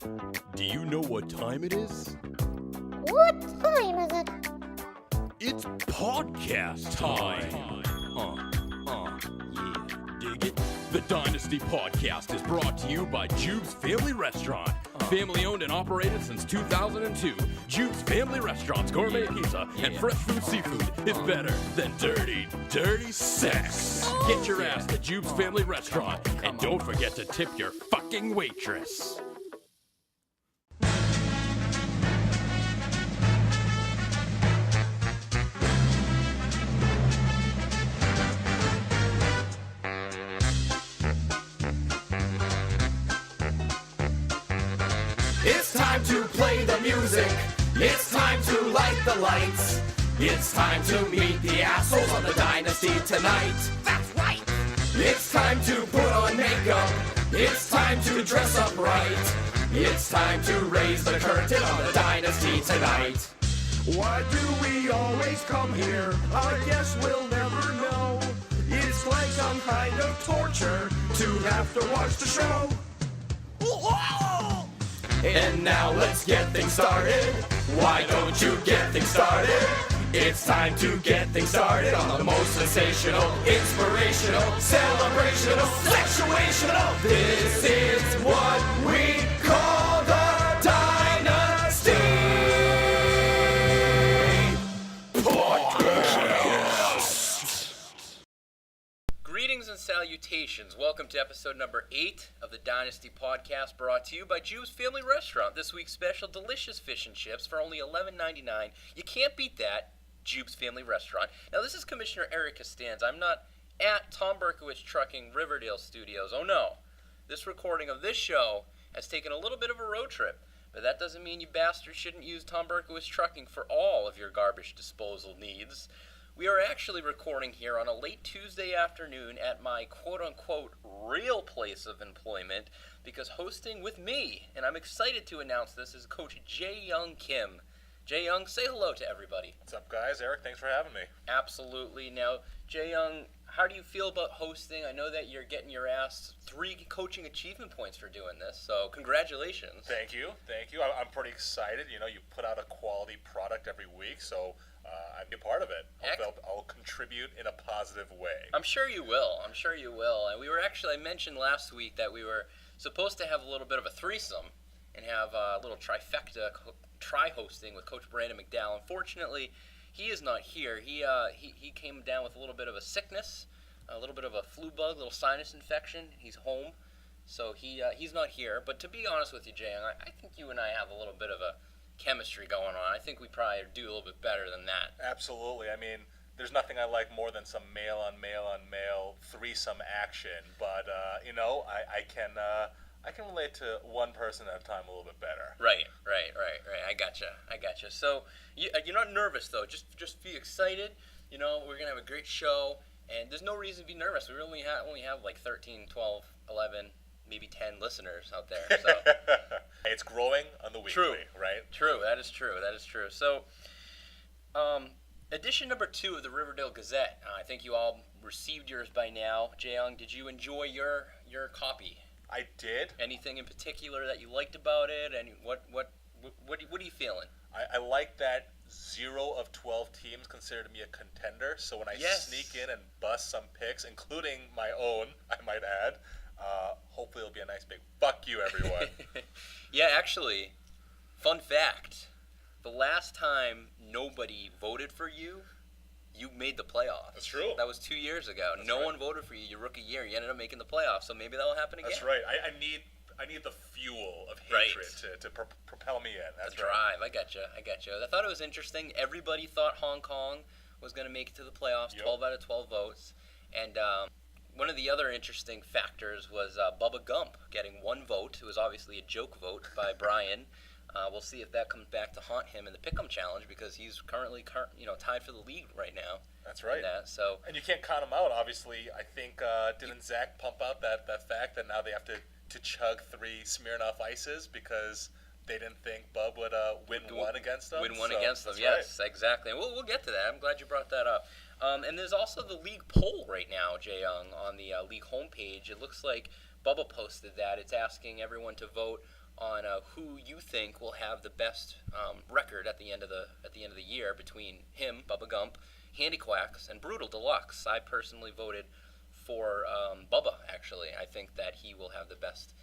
Do you know what time it is? What time is it? It's podcast time. Yeah, dig it? The Dynasty Podcast is brought to you by Jube's Family Restaurant. Family owned and operated since 2002. Jube's Family Restaurant's gourmet pizza and fresh food seafood is better than dirty, dirty sex. Get your ass to Jube's Family Restaurant and don't forget to tip your fucking waitress. It's time to play the music. It's time to light the lights. It's time to meet the assholes on the Dynasty tonight. That's right. It's time to put on makeup. It's time to dress up right. It's time to raise the curtain on the Dynasty tonight. Why do we always come here? I guess we'll never know. It's like some kind of torture to have to watch the show. And now let's get things started. Why don't you get things started? It's time to get things started on the most sensational, inspirational, celebrational, sexuational. This is what we call the Dynasty Podcast. Greetings and salutations. Welcome to episode number 8 of the Dynasty Podcast, brought to you by Jube's Family Restaurant. This week's special, delicious fish and chips for only $11.99. You can't beat that, Jube's Family Restaurant. Now, this is Commissioner Eric Costanza. I'm not at Tom Berkowitz Trucking Riverdale Studios. Oh, no. This recording of this show has taken a little bit of a road trip, but that doesn't mean you bastards shouldn't use Tom Berkowitz Trucking for all of your garbage disposal needs. We are actually recording here on a late Tuesday afternoon at my quote-unquote real place of employment, because hosting with me, and I'm excited to announce this, is Coach Jae-Young Kim. Jae-Young, say hello to everybody. What's up, guys? Eric, thanks for having me. Absolutely. Now, Jae-Young, how do you feel about hosting? I know that you're getting your ass 3 coaching achievement points for doing this, so congratulations. Thank you. I'm pretty excited. You know, you put out a quality product every week, so I'm a part of it. I'll contribute in a positive way. I'm sure you will. And we were actually, I mentioned last week that we were supposed to have a little bit of a threesome and have a little trifecta tri-hosting with Coach Brandon McDowell. Unfortunately, he is not here. He came down with a little bit of a sickness, a little bit of a flu bug, a little sinus infection. He's home, so he's not here. But to be honest with you, Jay, I think you and I have a little bit of a chemistry going on. I think we probably do a little bit better than that. Absolutely. I mean, there's nothing I like more than some male-on-male threesome action. But I can relate to one person at a time a little bit better. Right. I gotcha. So you're not nervous though. Just be excited. You know, we're gonna have a great show, and there's no reason to be nervous. We really only have like 13, 12, 11, maybe 10 listeners out there. So it's growing on the weekly, right? True. That is true. So, edition number 2 of the Riverdale Gazette. I think you all received yours by now. Jae-Young, did you enjoy your copy? I did. Anything in particular that you liked about it? And what are you feeling? I like that 0 of 12 teams considered me a contender. So when I sneak in and bust some picks, including my own, I might add, hopefully it'll be a nice big fuck you, everyone. Yeah, actually, fun fact, the last time nobody voted for you, you made the playoffs. That's true. That was 2 years ago. No one voted for you your rookie year. You ended up making the playoffs, so maybe that'll happen again. That's right. I need the fuel of hatred to propel me in. That's the drive. Right. I gotcha. I thought it was interesting. Everybody thought Hong Kong was going to make it to the playoffs, 12 out of 12 votes. And one of the other interesting factors was Bubba Gump getting 1 vote. It was obviously a joke vote by Brian. We'll see if that comes back to haunt him in the Pick'em Challenge, because he's currently tied for the league right now. That's right. And you can't count him out. Obviously, I think didn't Zach pump out that fact that now they have to chug 3 Smirnoff Ices because they didn't think Bub would win one against them. Yes, right. Exactly. And we'll get to that. I'm glad you brought that up. And there's also the league poll right now, Jae-Young, on the league homepage. It looks like Bubba posted that. It's asking everyone to vote on who you think will have the best record at the end of the year between him, Bubba Gump, Handy Quacks, and Brutal Deluxe. I personally voted for Bubba. Actually, I think that he will have the best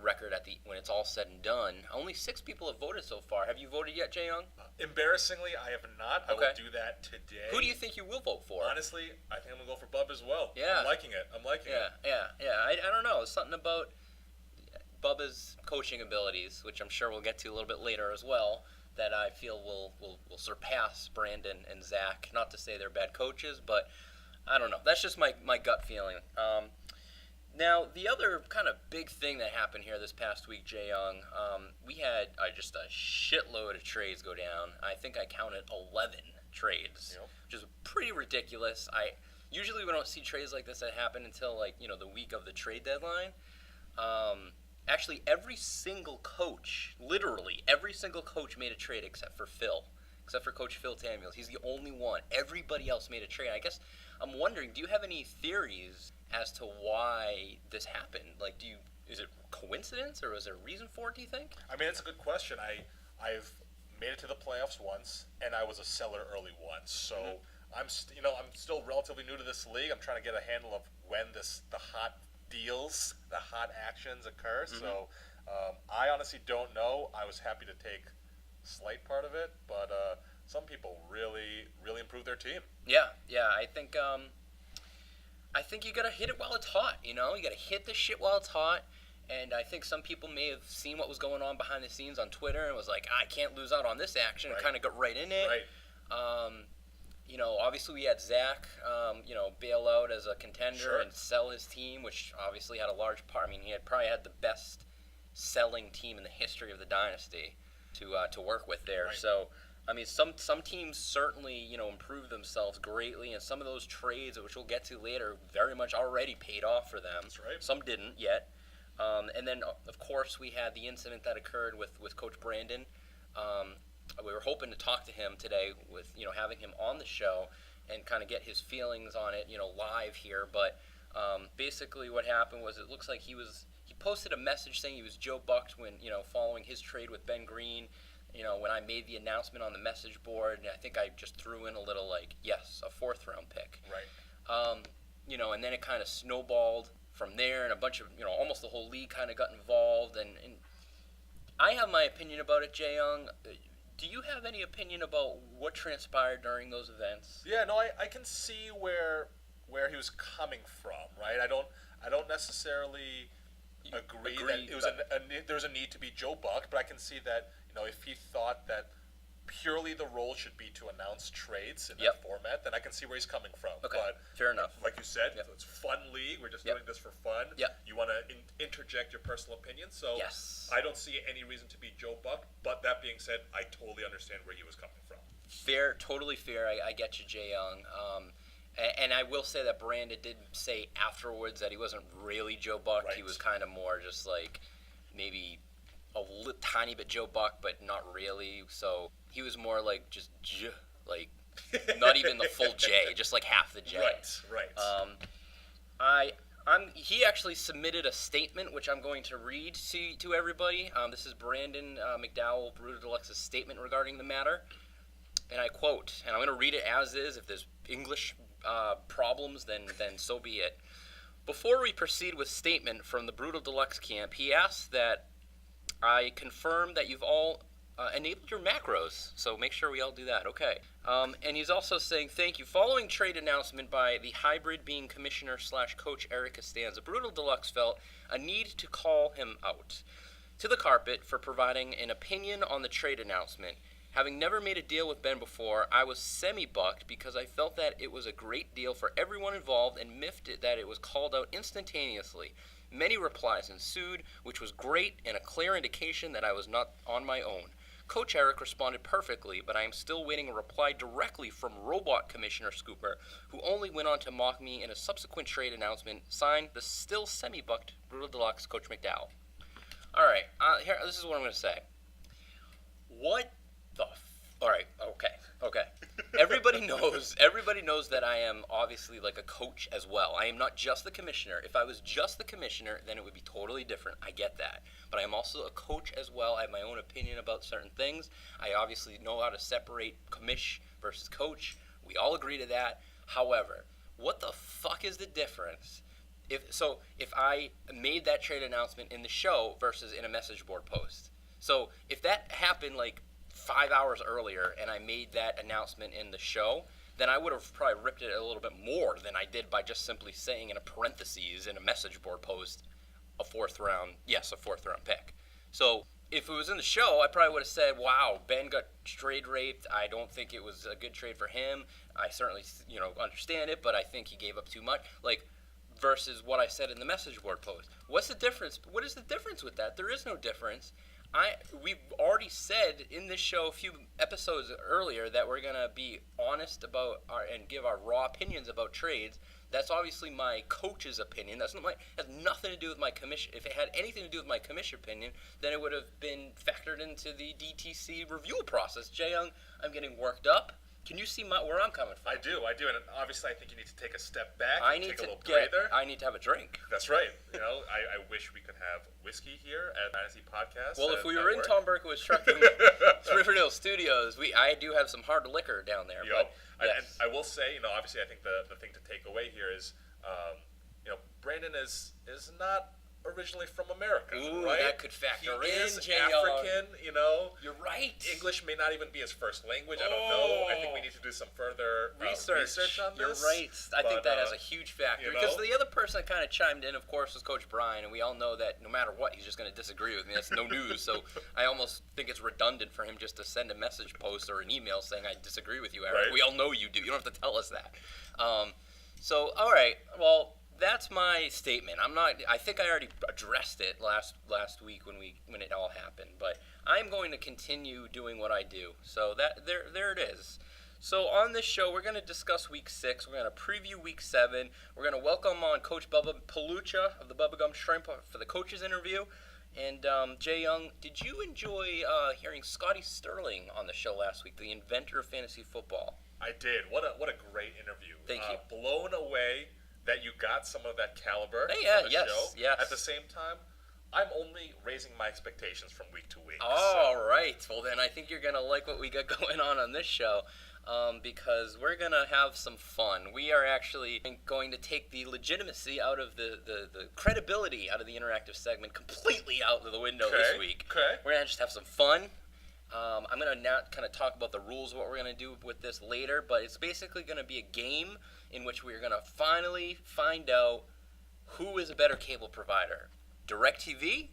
record when it's all said and done. Only 6 people have voted so far. Have you voted yet, Jay Young? Embarrassingly, I have not. I will do that today. Who do you think you will vote for? Honestly, I think I'm going to go for Bub as well. Yeah. I'm liking it. Yeah. I don't know. There's something about Bubba's coaching abilities, which I'm sure we'll get to a little bit later as well, that I feel will surpass Brandon and Zach. Not to say they're bad coaches, but I don't know. That's just my gut feeling. Now, the other kind of big thing that happened here this past week, Jay Young, we had just a shitload of trades go down. I think I counted 11 trades, which is pretty ridiculous. Usually we don't see trades like this that happen until the week of the trade deadline. Actually, every single coach, literally every single coach made a trade except for Coach Phil Samuels. He's the only one. Everybody else made a trade. I guess I'm wondering, do you have any theories as to why this happened? Is it coincidence or is there a reason for it, do you think? I mean, it's a good question. I've made it to the playoffs once, and I was a seller early once. So I'm still relatively new to this league. I'm trying to get a handle of when the hot deals, the hot actions occur. So I honestly don't know. I was happy to take a slight part of it, but some people really, really improved their team. Yeah. I think you gotta hit it while it's hot. You gotta hit the shit while it's hot. And I think some people may have seen what was going on behind the scenes on Twitter and was like, I can't lose out on this action, and kind of got right in it. Right. Obviously we had Zach, bail out as a contender and sell his team, which obviously had a large part. I mean, he probably had the best selling team in the history of the Dynasty to work with there. Right. So, I mean, some teams certainly, improved themselves greatly, and some of those trades, which we'll get to later, very much already paid off for them. That's right. Some didn't yet. And then, of course, we had the incident that occurred with Coach Brandon. We were hoping to talk to him today with, having him on the show and kind of get his feelings on it, live here. But basically what happened was it looks like he posted a message saying he was Joe Bucked when, following his trade with Ben Green. When I made the announcement on the message board, and I think I just threw in a little yes, a 4th round pick. Right. And then it kind of snowballed from there, and a bunch of, almost the whole league kind of got involved. And I have my opinion about it, Jay Young. Do you have any opinion about what transpired during those events? Yeah, no, I can see where he was coming from, right? I don't necessarily agree that there was a need to be Joe Buck, but I can see that if he thought that purely the role should be to announce trades in that format, then I can see where he's coming from. Okay, but fair enough. Like you said, it's fun league. We're just doing this for fun. You want to interject your personal opinion, so I don't see any reason to be Joe Buck. But that being said, I totally understand where he was coming from. Fair, totally fair. I get you, Jay Young. And I will say that Brandon did say afterwards that he wasn't really Joe Buck. Right. He was kind of more just maybe a tiny bit Joe Buck, but not really. So he was more just not even the full J, just half the J. Right. He actually submitted a statement, which I'm going to read to everybody. This is Brandon McDowell, Brutal Deluxe's statement regarding the matter. And I quote, and I'm going to read it as is. If there's English problems, then so be it. Before we proceed with statement from the Brutal Deluxe camp, he asks that I confirm that you've all enabled your macros, so make sure we all do that. Okay. And he's also saying, thank you. Following trade announcement by the hybrid being commissioner / coach Eric Costanza, Brutal Deluxe felt a need to call him out to the carpet for providing an opinion on the trade announcement. Having never made a deal with Ben before, I was semi-bucked because I felt that it was a great deal for everyone involved and miffed it that it was called out instantaneously. Many replies ensued, which was great and a clear indication that I was not on my own. Coach Eric responded perfectly, but I am still waiting a reply directly from Robot Commissioner Scooper, who only went on to mock me in a subsequent trade announcement. Signed, the still semi-bucked Brutal Deluxe Coach McDowell. All right, here. This is what I'm going to say. What the All right. Okay. Everybody knows that I am obviously like a coach as well. I am not just the commissioner. If I was just the commissioner, then it would be totally different. I get that. But I am also a coach as well. I have my own opinion about certain things. I obviously know how to separate commish versus coach. We all agree to that. However, what the fuck is the difference if I made that trade announcement in the show versus in a message board post? So if that happened like 5 hours earlier and I made that announcement in the show, then I would have probably ripped it a little bit more than I did by just simply saying in a parentheses in a message board post a fourth round pick. So if it was in the show, I probably would have said, wow, Ben got trade raped. I don't think it was a good trade for him. I certainly, understand it, but I think he gave up too much. Versus what I said in the message board post. What's the difference? What is the difference with that? There is no difference. We've already said in this show a few episodes earlier that we're going to be honest about and give our raw opinions about trades. That's obviously my coach's opinion. Has nothing to do with my commission. If it had anything to do with my commission opinion, then it would have been factored into the DTC review process. Jay Young, I'm getting worked up. Can you see where I'm coming from? I do, and obviously I think you need to take a step back. I need take a little breather. I need to have a drink. That's right. I wish we could have whiskey here at Dynasty Podcast. Well, if we were in Tom Berkowitz Trucking Riverdale Studios, I do have some hard liquor down there. But yes. I will say, obviously I think the thing to take away here is, Brandon is not originally from America, Ooh, right? that could factor he in. Is African, You're right. English may not even be his first language. I don't know. I think we need to do some further research on this. You're right. I think that has a huge factor. Because the other person that kind of chimed in, of course, was Coach Brian, and we all know that no matter what, he's just going to disagree with me. That's no news. So I almost think it's redundant for him just to send a message post or an email saying, I disagree with you, Eric. Right. We all know you do. You don't have to tell us that. So, all right. Well, that's my statement. I think I already addressed it last week when it all happened, but I'm going to continue doing what I do. So there it is. So on this show, we're going to discuss Week 6. We're going to preview Week 7. We're going to welcome on Coach Bubba Palucha of the Bubba Gum Shrimp for the coaches interview. And Jay Young, did you enjoy hearing Scotty Sterling on the show last week, the inventor of fantasy football? I did. What a great interview. Thank you. Blown away that you got some of that caliber on the show. Yes. At the same time, I'm only raising my expectations from week to week. All right. Well, then I think you're going to like what we got going on this show because we're going to have some fun. We are actually going to take the legitimacy out of the credibility out of the interactive segment completely out of the window this week. Okay. We're going to just have some fun. I'm going to now kind of talk about the rules of what we're going to do with this later, but it's basically going to be a game in which we're going to finally find out who is a better cable provider, DirecTV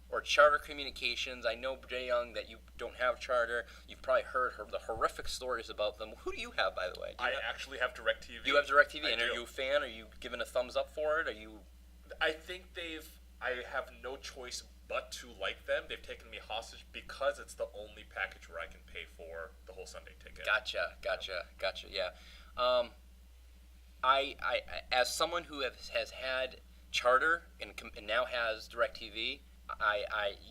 or Charter Communications. I know, Jay Young, that you don't have Charter. You've probably heard the horrific stories about them. Who do you have, by the way? I actually have DirecTV. You have DirecTV, and are you a fan? Are you giving a thumbs up for it? I think I have no choice but to like them. They've taken me hostage because it's the only package where I can pay for the whole Sunday ticket. Gotcha. Yeah. I as someone who has had Charter and now has DirecTV,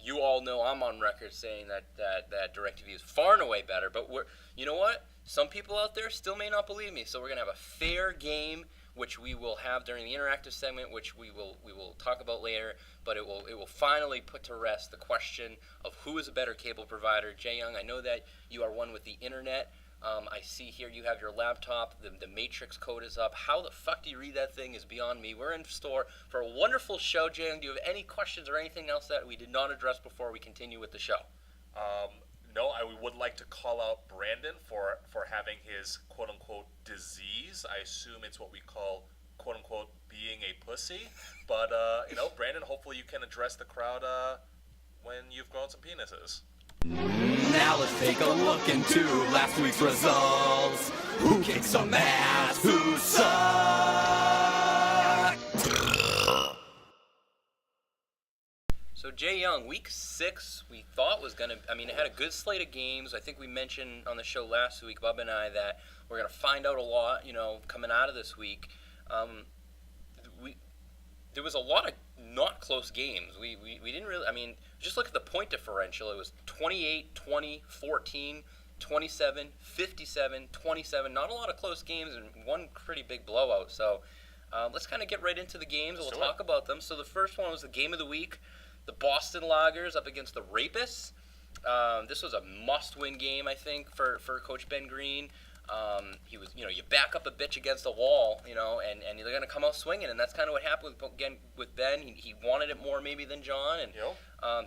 you all know I'm on record saying that DirecTV is far and away better. But you know what? Some people out there still may not believe me. So we're gonna have a fair game, which we will have during the interactive segment, which we will talk about later. But it will finally put to rest the question of who is a better cable provider. Jay Young, I know that you are one with the internet. I see here you have your laptop. The matrix code is up. How the fuck do you read that thing is beyond me. We're in store for a wonderful show. Jay Young, do you have any questions or anything else that we did not address before we continue with the show? No, I would like to call out Brandon for having his quote-unquote disease. I assume it's what we call quote-unquote being a pussy. But, Brandon, hopefully you can address the crowd when you've grown some penises. Now let's take a look into last week's results. Who kicked some ass? Who sucked? So Jay Young, Week 6, we thought was going to, it had a good slate of games. I think we mentioned on the show last week, Bub and I, that we're going to find out a lot, coming out of this week. There was a lot of not close games. We didn't really, just look at the point differential. It was 28, 20, 14, 27, 57, 27. Not a lot of close games and one pretty big blowout. So let's kind of get right into the games. We'll talk about them. So the first one was the game of the week. The Boston Loggers up against the Rapists. This was a must-win game, I think, for Coach Ben Green. He was, you back up a bitch against the wall, and they're going to come out swinging, and that's kind of what happened with Ben. He wanted it more maybe than John, and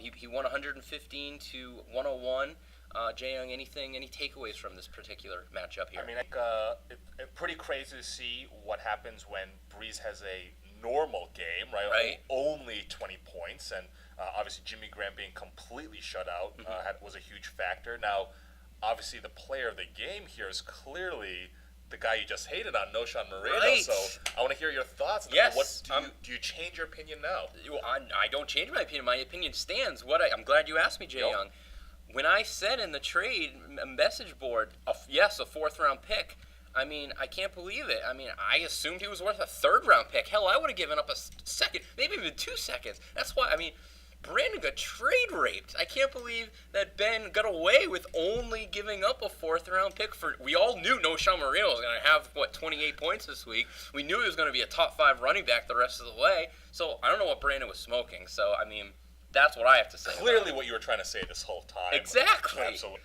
he won 115 to 101. Jay Young, any takeaways from this particular matchup here? I mean, it's pretty crazy to see what happens when Breeze has a normal game, right? Only 20 points, and obviously Jimmy Graham being completely shut out was a huge factor. Now, obviously the player of the game here is clearly the guy you just hated on, Noshan Moreno. Right. So I want to hear your thoughts. Yes. Do you change your opinion now? I don't change my opinion. My opinion stands. I'm glad you asked me, Jay Young. When I said in the trade message board, yes, a 4th-round pick, I mean, I can't believe it. I mean, I assumed he was worth a 3rd-round pick. Hell, I would have given up a second, maybe even 2 seconds. That's why, Brandon got trade raped. I can't believe that Ben got away with only giving up a 4th-round pick we all knew Noshan Moreno was going to have, 28 points this week. We knew he was going to be a top 5 running back the rest of the way. So I don't know what Brandon was smoking. So, that's what I have to say. Clearly what you were trying to say this whole time. Exactly. Absolutely.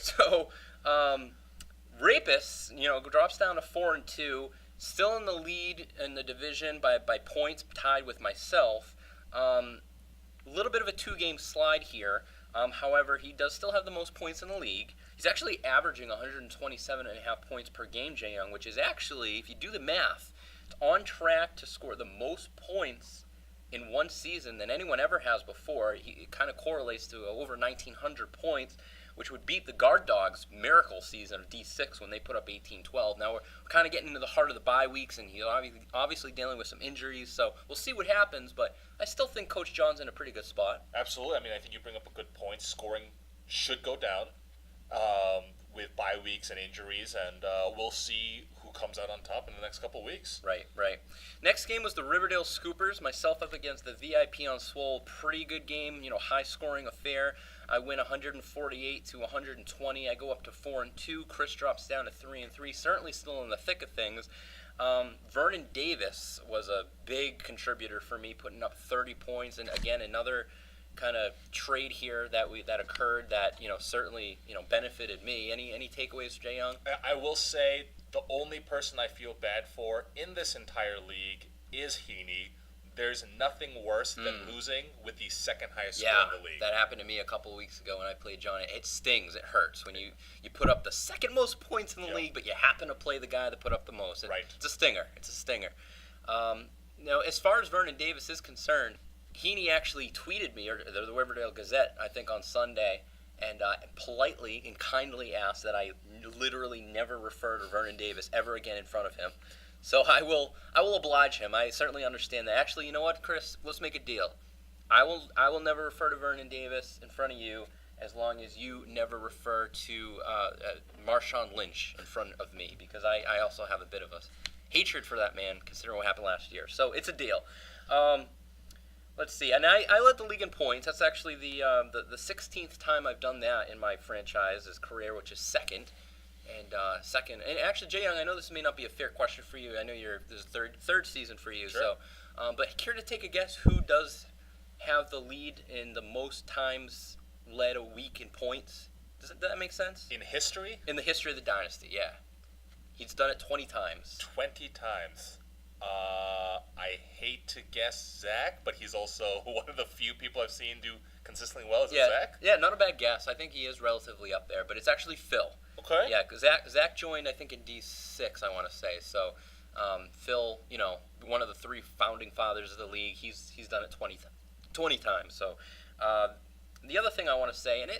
So, Rapists, drops down to 4-2, still in the lead in the division by points, tied with myself. A little bit of a 2-game slide here. However, he does still have the most points in the league. He's actually averaging 127.5 points per game, Jay Young, which is actually, if you do the math, it's on track to score the most points in one season than anyone ever has before. It kind of correlates to over 1,900 points, which would beat the Guard Dogs' miracle season of D6 when they put up 18-12. Now we're kind of getting into the heart of the bye weeks, and he's obviously dealing with some injuries, so we'll see what happens, but I still think Coach John's in a pretty good spot. Absolutely. I think you bring up a good point. Scoring should go down with bye weeks and injuries, and we'll see who comes out on top in the next couple of weeks. Right. Next game was the Riverdale Scoopers, myself up against the VIP on Swole. Pretty good game, high-scoring affair. I win 148 to 120. I go up to 4-2. Chris drops down to 3-3. Certainly still in the thick of things. Vernon Davis was a big contributor for me, putting up 30 points, and again another kind of trade here that occurred that certainly benefited me. Any takeaways, Jay Young? I will say the only person I feel bad for in this entire league is Heaney. There's nothing worse than losing with the second highest score in the league. That happened to me a couple of weeks ago when I played John. It stings. It hurts when you put up the second most points in the league, but you happen to play the guy that put up the most. It's a stinger. Now, as far as Vernon Davis is concerned, Heaney actually tweeted me, or the Riverdale Gazette, I think on Sunday, and politely and kindly asked that I literally never refer to Vernon Davis ever again in front of him. So I will oblige him. I certainly understand that. Actually, you know what, Chris? Let's make a deal. I will never refer to Vernon Davis in front of you as long as you never refer to Marshawn Lynch in front of me, because I also have a bit of a hatred for that man considering what happened last year. So it's a deal. Let's see. And I led the league in points. That's actually the 16th time I've done that in my franchise's career, which is second. And actually, Jay Young, I know this may not be a fair question for you. I know this is third season for you. Sure. So, but care to take a guess who does have the lead in the most times led a week in points? Does that make sense? In history? In the history of the Dynasty, yeah. He's done it 20 times. 20 times. I hate to guess Zach, but he's also one of the few people I've seen do consistently well. Is it Zach? Yeah, not a bad guess. I think he is relatively up there, but it's actually Phil. Okay. Yeah, because Zach joined, I think, in D6, I want to say. So Phil, one of the 3 founding fathers of the league, he's done it 20 times. So the other thing I want to say, and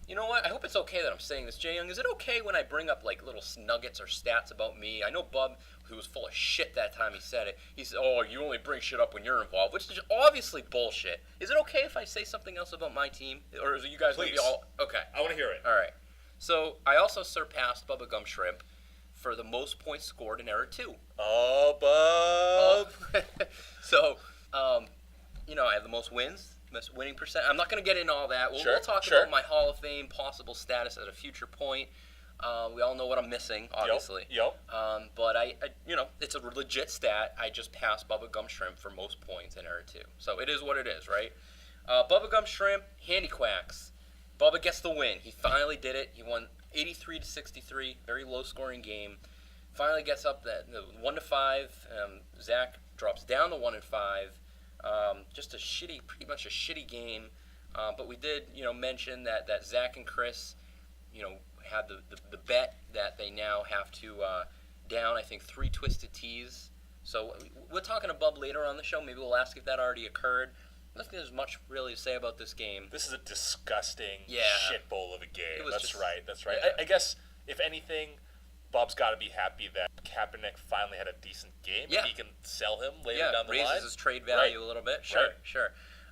you know what? I hope it's okay that I'm saying this, Jay Young. Is it okay when I bring up like little nuggets or stats about me? I know Bub, who was full of shit that time he said it. He said, "Oh, you only bring shit up when you're involved," which is obviously bullshit. Is it okay if I say something else about my team, or is it you guys going to be all okay? I want to hear it. All right. So I also surpassed Bubba Gum Shrimp for the most points scored in Era 2. Oh, Bub. So, I have the most wins, winning percent. I'm not going to get into all that. We'll talk Sure. about my Hall of Fame possible status at a future point. We all know what I'm missing, obviously. Yep. But I it's a legit stat. I just passed Bubba Gump Shrimp for most points in Era 2. So it is what it is, right? Bubba Gump Shrimp, Handy Quacks. Bubba gets the win. He finally did it. He won 83-63, very low-scoring game. Finally gets up the 1-5. Zach drops down to 1-5. Just pretty much a shitty game. But we did, mention that Zach and Chris, had the bet that they now have to down, I think, 3 Twisted Teas. So we're talking to Bub later on the show. Maybe we'll ask if that already occurred. I don't think there's much really to say about this game. This is a disgusting shit bowl of a game. That's right. Yeah. I guess, if anything, Bob's got to be happy that Kaepernick finally had a decent game. Yeah. And he can sell him later down the line. Raises his trade value a little bit. Sure.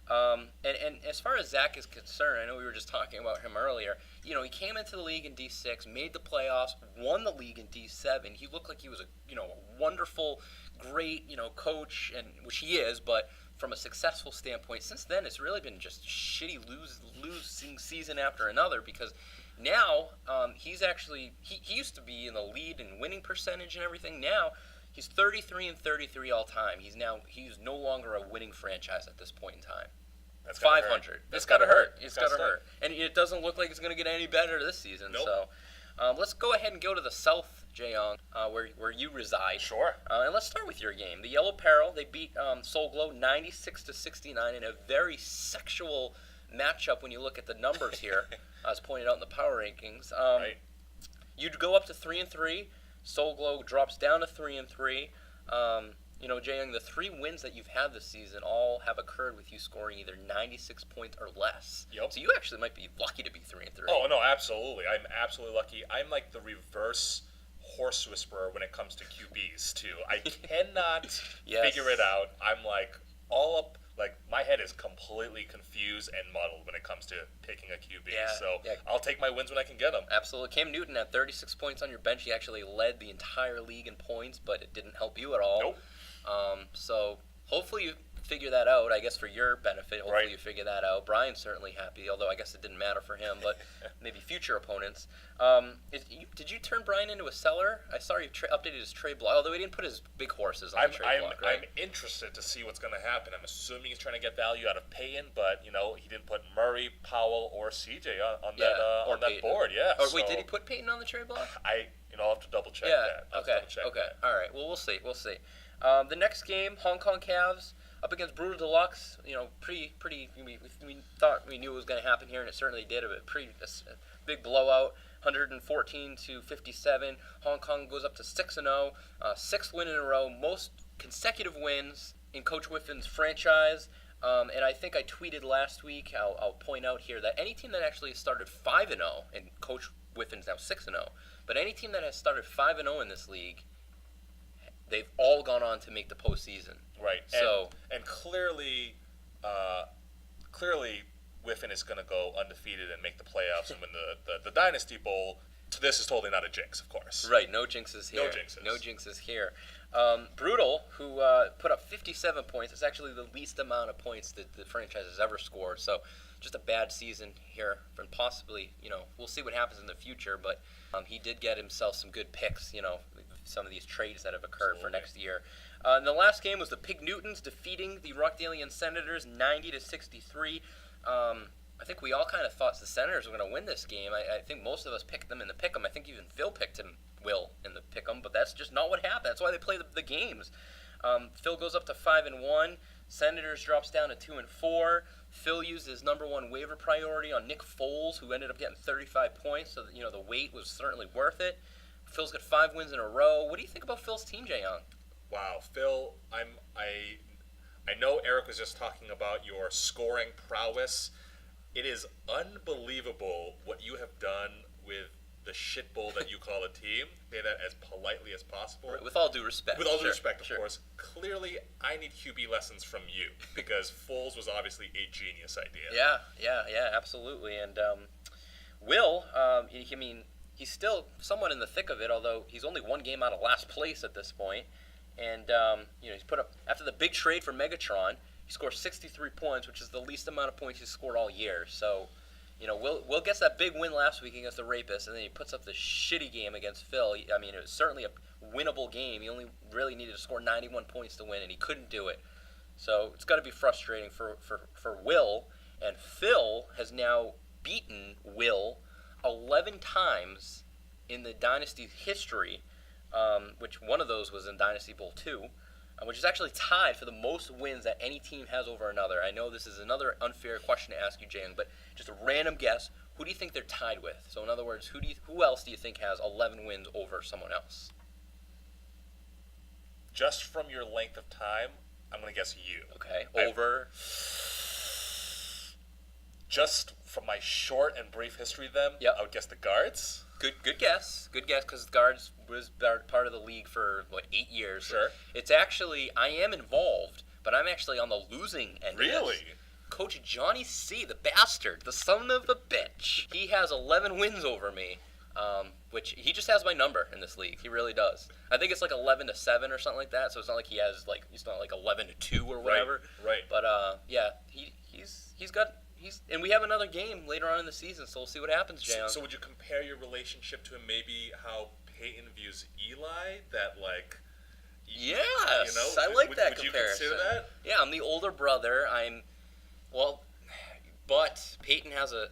And as far as Zach is concerned, I know we were just talking about him earlier. He came into the league in D6, made the playoffs, won the league in D7. He looked like he was a wonderful, great coach, and which he is. But from a successful standpoint, since then it's really been just shitty losing season after another. Because now he's actually he used to be in the lead in winning percentage and everything. Now he's 33-33 all time. He's no longer a winning franchise at this point in time. That's 500. That's got to hurt. It's got to hurt. And it doesn't look like it's going to get any better this season. Nope. So let's go ahead and go to the South, Jae-Young, where you reside. Sure. And let's start with your game. The Yellow Peril, they beat Soul Glow 96-69 in a very sexual matchup when you look at the numbers here, as pointed out in the power rankings. Right. You'd go up to 3-3. Soul Glow drops down to 3-3. Jae-Young, the 3 wins that you've had this season all have occurred with you scoring either 96 points or less. Yep. So you actually might be lucky to be 3-3. Oh, no, absolutely. I'm absolutely lucky. I'm like the reverse horse whisperer when it comes to QBs, too. I cannot figure it out. I'm like all up. Like, my head is completely confused and muddled when it comes to picking a QB. I'll take my wins when I can get them. Absolutely. Cam Newton had 36 points on your bench. He actually led the entire league in points, but it didn't help you at all. Nope. So hopefully you figure that out, I guess, for your benefit. Hopefully you figure that out. Brian's certainly happy, although I guess it didn't matter for him, but maybe future opponents. Did you turn Brian into a seller? I saw you updated his trade block, although he didn't put his big horses on the trade block, right? I'm interested to see what's going to happen. I'm assuming he's trying to get value out of Payton, but, he didn't put Murray, Powell, or CJ on that board. Yeah. Wait, did he put Payton on the trade block? I'll have to double check that. Okay. All right. Well, we'll see. The next game, Hong Kong Cavs up against Brutal Deluxe. Pretty. We thought we knew it was going to happen here, and it certainly did. A big blowout, 114-57. Hong Kong goes up to 6-0, 6th win in a row, most consecutive wins in Coach Whiffin's franchise. And I think I tweeted last week. I'll point out here that any team that actually started 5-0, and Coach Whiffin's now 6-0, but any team that has started 5-0 in this league, they've all gone on to make the postseason. Right. So and clearly, Whiffin is going to go undefeated and make the playoffs and win the Dynasty Bowl. So this is totally not a jinx, of course. Right. No jinxes here. No jinxes here. Brutal, who put up 57 points. It's actually the least amount of points that the franchise has ever scored. So just a bad season here, and possibly, we'll see what happens in the future. But he did get himself some good picks. Some of these trades that have occurred for next year. And the last game was the Pig Newtons defeating the Rockdalian Senators 90-63. I think we all kind of thought the Senators were going to win this game. I think most of us picked them in the pick'em. I think even Phil picked him, Will, in the pick'em, but that's just not what happened. That's why they play the games. Phil goes up to 5-1. Senators drops down to 2-4. Phil used his number 1 waiver priority on Nick Foles, who ended up getting 35 points. So the wait was certainly worth it. Phil's got 5 wins in a row. What do you think about Phil's team, Jae-Young? Wow, Phil, I know Eric was just talking about your scoring prowess. It is unbelievable what you have done with the shit bowl that you call a team. Say that as politely as possible. Right, with all due respect. With all due respect, of course. Clearly, I need QB lessons from you because Foles was obviously a genius idea. Yeah, absolutely. And Will, he's still somewhat in the thick of it, although he's only 1 game out of last place at this point. And he's put up, after the big trade for Megatron, He scores 63 points, which is the least amount of points he's scored all year. So, Will gets that big win last week against the Rapists, and then he puts up this shitty game against Phil. I mean, it was certainly a winnable game. He only really needed to score 91 points to win, and he couldn't do it. So it's got to be frustrating for Will. And Phil has now beaten Will 11 times in the Dynasty history, which one of those was in Dynasty Bowl 2, which is actually tied for the most wins that any team has over another. I know this is another unfair question to ask you, Jay Young, but just a random guess. Who do you think they're tied with? So in other words, who else do you think has 11 wins over someone else? Just from your length of time, I'm going to guess you. Okay, over... Just from my short and brief history of them, Yep. I would guess the Guards. Good guess, because the Guards was part of the league for, 8 years. Sure. It's actually, I am involved, but I'm actually on the losing end of Really? this. Coach Johnny C., the bastard, the son of a bitch. He has 11 wins over me, which he just has my number in this league. He really does. I think it's 11-7 or something like that, so it's not like he has, it's not 11-2 or whatever. Right. But, yeah, and we have another game later on in the season, so we'll see what happens, Jay. So would you compare your relationship to him maybe how Peyton views Eli? That Yes, I like that comparison. Would you consider that? Yeah, I'm the older brother. But Peyton has a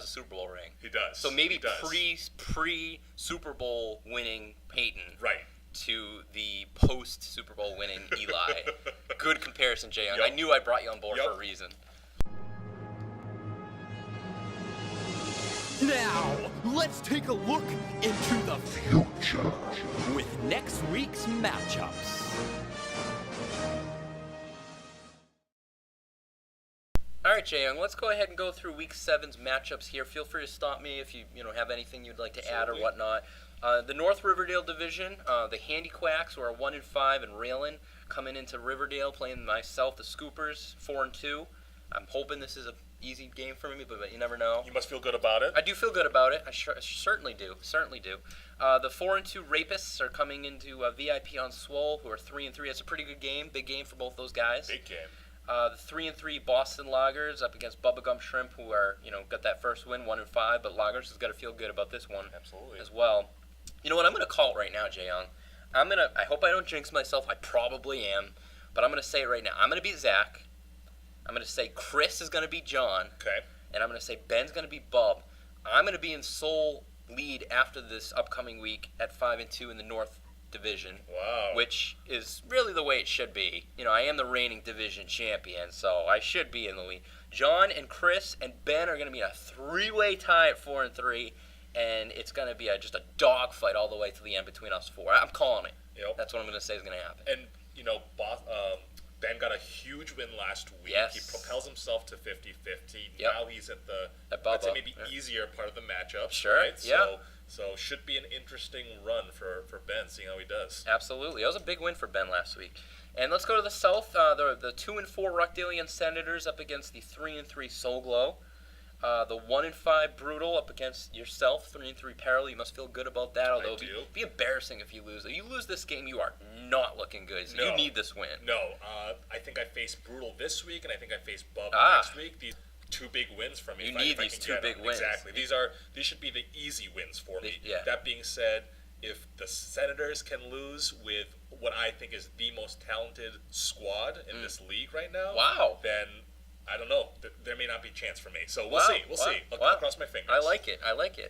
Super Bowl ring. He does. So maybe He does. pre Super Bowl winning Peyton. Right. To the post Super Bowl winning Eli. Good comparison, Jay Young. Yep. I knew I brought you on board Yep. for a reason. Now, let's take a look into the future with next week's matchups. All right, Jay Young, let's go ahead and go through Week 7's matchups here. Feel free to stop me if you have anything you'd like to add or whatnot. The North Riverdale division, the Handy Quacks, who are 1-5 and railing, coming into Riverdale, playing myself, the Scoopers, 4-2. I'm hoping this is an easy game for me, but you never know. You must feel good about it. I do feel good about it. I certainly do. The 4-2 Rapists are coming into VIP on Swole, who are 3-3. That's a pretty good game. Big game for both those guys. Big game. The 3-3 Boston Loggers up against Bubblegum Shrimp, who are got that first win, 1-5. But Loggers has got to feel good about this one. Absolutely. As well. You know what? I'm going to call it right now, Jay Young. I hope I don't jinx myself. I probably am, but I'm going to say it right now. I'm going to beat Zach. I'm going to say Chris is going to beat John. Okay. And I'm going to say Ben's going to beat Bub. I'm going to be in sole lead after this upcoming week at 5-2 in the North Division. Wow. Which is really the way it should be. I am the reigning division champion, so I should be in the lead. John and Chris and Ben are going to be in a 3-way tie at 4-3, and it's going to be just a dogfight all the way to the end between us four. I'm calling it. Yep. That's what I'm going to say is going to happen. And Ben got a huge win last week. Yes. He propels himself to 50-50. Yep. Now he's at the Bubba. I'd say maybe easier part of the matchup. Sure, Right? yeah. So should be an interesting run for Ben, seeing how he does. Absolutely. That was a big win for Ben last week. And let's go to the South. The 2-4 Rockdalian Senators up against the 3-3 Soul Glow. The 1-5 Brutal up against yourself, 3-3 Peril. You must feel good about that. Although it'd be embarrassing if you lose. If you lose this game, you are not looking good. So you need this win. No, I think I face Brutal this week, and I think I face Bub next week. These two big wins for me. You need these two big wins. Exactly. These should be the easy wins for me. Yeah. That being said, if the Senators can lose with what I think is the most talented squad in this league right now, then I don't know. There may not be a chance for me. So we'll see. We'll see. I'll cross my fingers. I like it.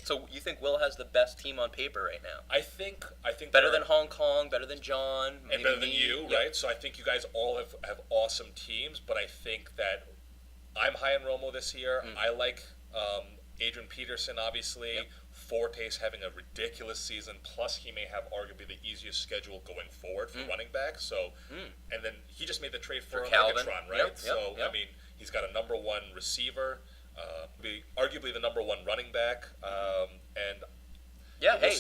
So you think Will has the best team on paper right now? I think better than Hong Kong, better than John, and better than you, right? So I think you guys all have awesome teams, but I think that I'm high on Romo this year. I like Adrian Peterson, obviously. Yep. Forte's having a ridiculous season. Plus, he may have arguably the easiest schedule going forward for running back. So, and then he just made the trade for Calvin, Megatron, right? I mean, he's got a number one receiver, arguably the number one running back, and we'll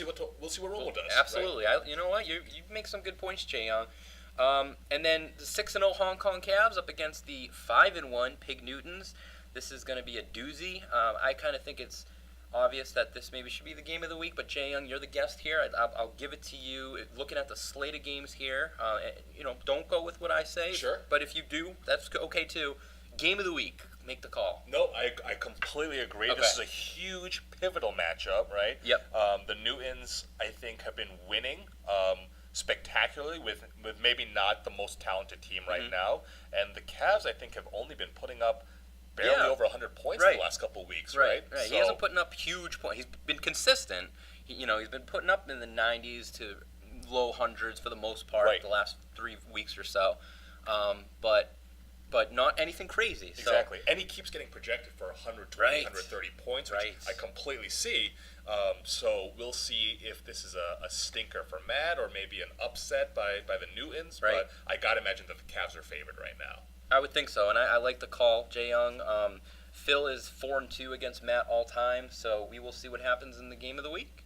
see what Romo does. Absolutely. Right? You know what? You make some good points, Jay Young. And then the 6-0 Hong Kong Cavs up against the 5-1 Pig Newtons. This is going to be a doozy. I kind of think it's obvious that this maybe should be the game of the week, but Jay Young, you're the guest here. I'll give it to you. Looking at the slate of games here, don't go with what I say. Sure. But if you do, that's okay too. Game of the week. Make the call. No, I completely agree. Okay. This is a huge, pivotal matchup, right? Yep. The Newtons, I think, have been winning spectacularly with maybe not the most talented team right now. And the Cavs, I think, have only been putting up barely over 100 points the last couple of weeks, right? Right. So, he hasn't put up huge points. He's been consistent. He's been putting up in the 90s to low hundreds for the most part the last 3 weeks or so. But not anything crazy. Exactly. And he keeps getting projected for 120, 130 points, which I completely see. So we'll see if this is a stinker for Matt or maybe an upset by the Newtons. Right. But I got to imagine that the Cavs are favored right now. I would think so, and I like the call, Jay Young. Phil is 4-2 against Matt all time, so we will see what happens in the game of the week.